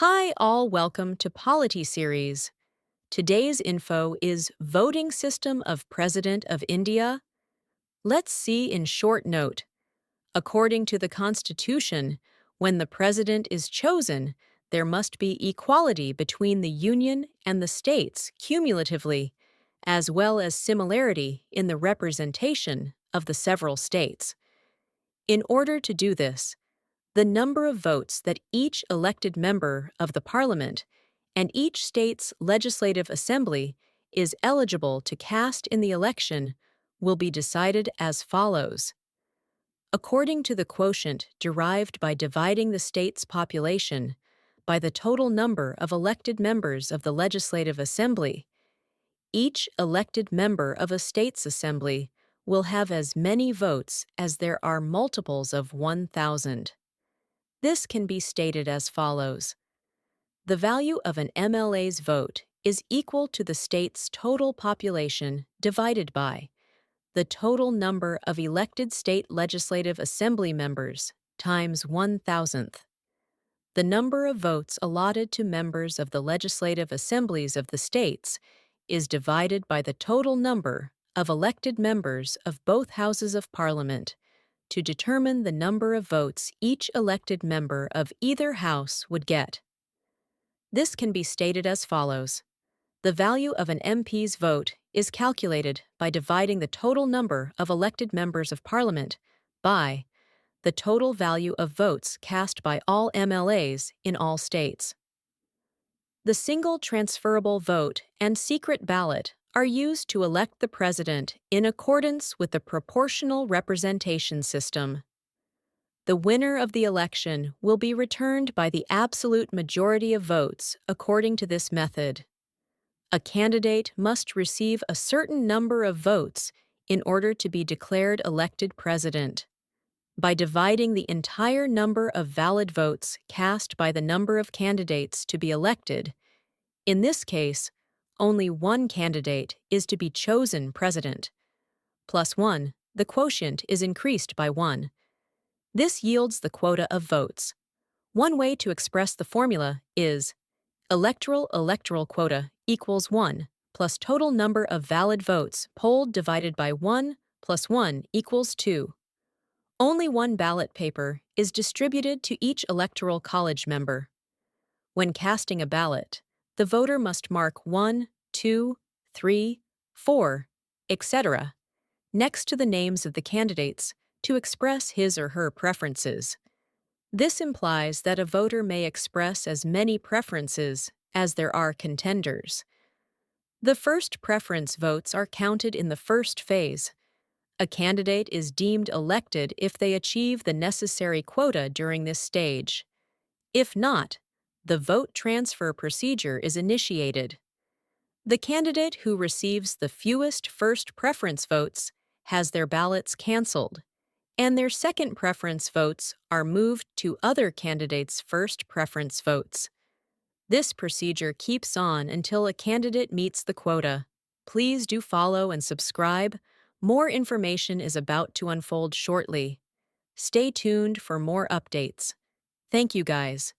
Hi, all, welcome to Polity series. Today's info is Voting System of President of India. Let's see in short note. According to the Constitution, when the president is chosen, there must be equality between the union and the states cumulatively, as well as similarity in the representation of the several states. In order to do this, the number of votes that each elected member of the parliament and each state's legislative assembly is eligible to cast in the election will be decided as follows. According to the quotient derived by dividing the state's population by the total number of elected members of the legislative assembly, each elected member of a state's assembly will have as many votes as there are multiples of 1,000. This can be stated as follows. The value of an MLA's vote is equal to the state's total population divided by the total number of elected state legislative assembly members times 1,000th. The number of votes allotted to members of the legislative assemblies of the states is divided by the total number of elected members of both houses of parliament to determine the number of votes each elected member of either house would get. This can be stated as follows. The value of an MP's vote is calculated by dividing the total number of elected members of parliament by the total value of votes cast by all MLAs in all states. The single transferable vote and secret ballot are used to elect the president in accordance with the proportional representation system. The winner of the election will be returned by the absolute majority of votes according to this method. A candidate must receive a certain number of votes in order to be declared elected president. By dividing the entire number of valid votes cast by the number of candidates to be elected, in this case, only one candidate is to be chosen president. Plus 1, the quotient is increased by 1. This yields the quota of votes. One way to express the formula is electoral quota equals 1 plus total number of valid votes polled divided by 1 plus 1 equals 2. Only one ballot paper is distributed to each electoral college member. When casting a ballot, the voter must mark 1, 2, 3, 4, etc. next to the names of the candidates to express his or her preferences. This implies that a voter may express as many preferences as there are contenders. The first preference votes are counted in the first phase. A candidate is deemed elected if they achieve the necessary quota during this stage. If not, the vote transfer procedure is initiated. The candidate who receives the fewest first preference votes has their ballots canceled, and their second preference votes are moved to other candidates' first preference votes. This procedure keeps on until a candidate meets the quota. Please do follow and subscribe. More information is about to unfold shortly. Stay tuned for more updates. Thank you, guys.